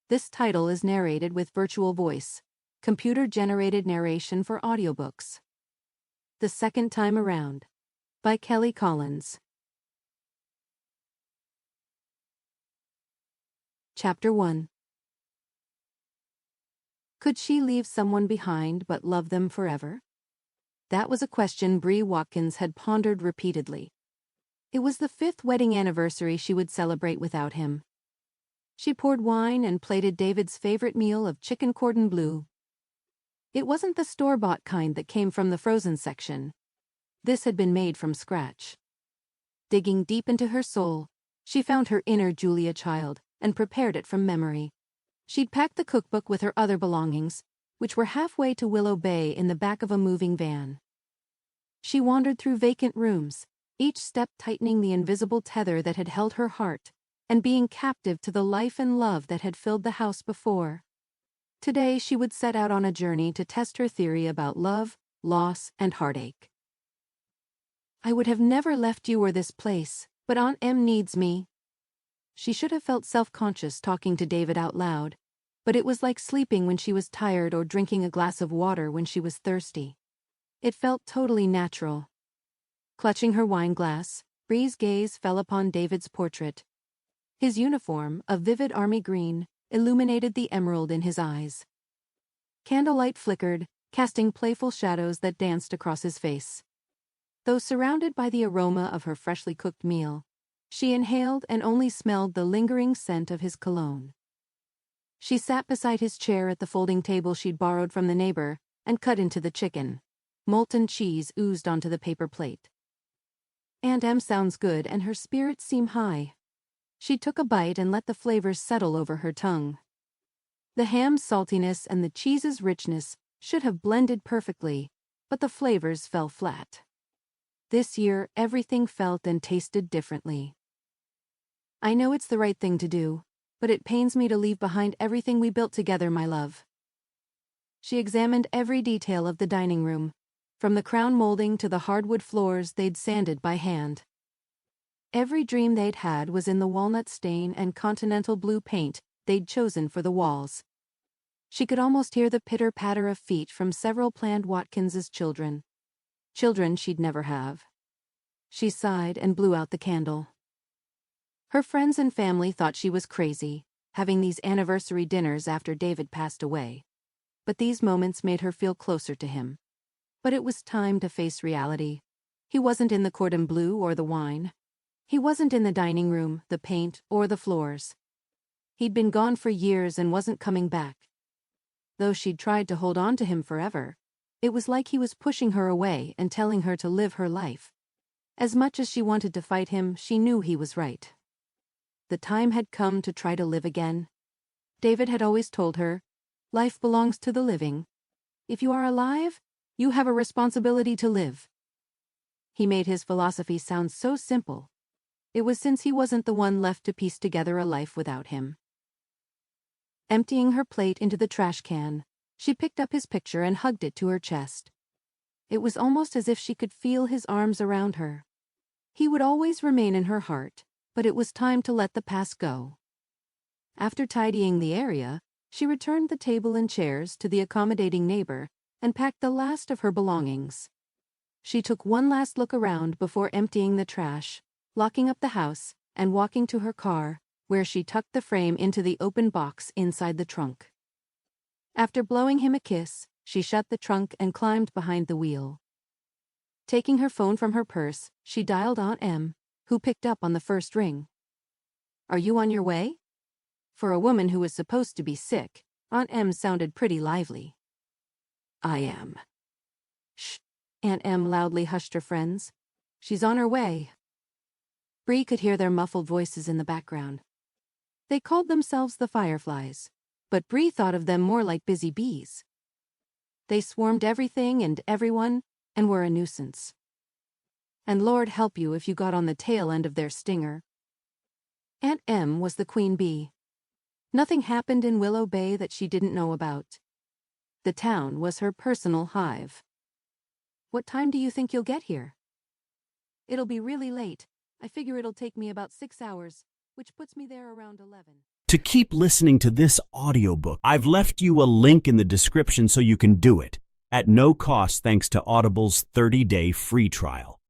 This title is narrated with virtual voice, computer-generated narration for audiobooks. The Second Time Around, by Kelly Collins. Chapter 1. Could she leave someone behind but love them forever? That was a question Bree Watkins had pondered repeatedly. It was the 5th wedding anniversary she would celebrate without him. She poured wine and plated David's favorite meal of chicken cordon bleu. It wasn't the store-bought kind that came from the frozen section. This had been made from scratch. Digging deep into her soul, she found her inner Julia Child and prepared it from memory. She'd packed the cookbook with her other belongings, which were halfway to Willow Bay in the back of a moving van. She wandered through vacant rooms, each step tightening the invisible tether that had held her heart, and being captive to the life and love that had filled the house before. Today she would set out on a journey to test her theory about love, loss, and heartache. I would have never left you or this place, but Aunt Em needs me. She should have felt self-conscious talking to David out loud, but it was like sleeping when she was tired or drinking a glass of water when she was thirsty. It felt totally natural. Clutching her wine glass, Bree's gaze fell upon David's portrait. His uniform, a vivid army green, illuminated the emerald in his eyes. Candlelight flickered, casting playful shadows that danced across his face. Though surrounded by the aroma of her freshly cooked meal, she inhaled and only smelled the lingering scent of his cologne. She sat beside his chair at the folding table she'd borrowed from the neighbor and cut into the chicken. Molten cheese oozed onto the paper plate. Aunt Em sounds good and her spirits seem high. She took a bite and let the flavors settle over her tongue. The ham's saltiness and the cheese's richness should have blended perfectly, but the flavors fell flat. This year, everything felt and tasted differently. I know it's the right thing to do, but it pains me to leave behind everything we built together, my love. She examined every detail of the dining room, from the crown molding to the hardwood floors they'd sanded by hand. Every dream they'd had was in the walnut stain and continental blue paint they'd chosen for the walls. She could almost hear the pitter-patter of feet from several planned Watkins's children. Children she'd never have. She sighed and blew out the candle. Her friends and family thought she was crazy, having these anniversary dinners after David passed away. But these moments made her feel closer to him. But it was time to face reality. He wasn't in the cordon bleu or the wine. He wasn't in the dining room, the paint, or the floors. He'd been gone for years and wasn't coming back. Though she'd tried to hold on to him forever, it was like he was pushing her away and telling her to live her life. As much as she wanted to fight him, she knew he was right. The time had come to try to live again. David had always told her, life belongs to the living. If you are alive, you have a responsibility to live. He made his philosophy sound so simple. It was since he wasn't the one left to piece together a life without him. Emptying her plate into the trash can, she picked up his picture and hugged it to her chest. It was almost as if she could feel his arms around her. He would always remain in her heart, but it was time to let the past go. After tidying the area, she returned the table and chairs to the accommodating neighbor and packed the last of her belongings. She took one last look around before emptying the trash, locking up the house, and walking to her car, where she tucked the frame into the open box inside the trunk. After blowing him a kiss, she shut the trunk and climbed behind the wheel. Taking her phone from her purse, she dialed Aunt Em, who picked up on the first ring. Are you on your way? For a woman who was supposed to be sick, Aunt Em sounded pretty lively. I am. Shh, Aunt Em loudly hushed her friends. She's on her way. Bree could hear their muffled voices in the background. They called themselves the Fireflies, but Bree thought of them more like busy bees. They swarmed everything and everyone and were a nuisance. And Lord help you if you got on the tail end of their stinger. Aunt Em was the queen bee. Nothing happened in Willow Bay that she didn't know about. The town was her personal hive. What time do you think you'll get here? It'll be really late. I figure it'll take me about 6 hours, which puts me there around 11. To keep listening to this audiobook, I've left you a link in the description so you can do it, at no cost thanks to Audible's 30-day free trial.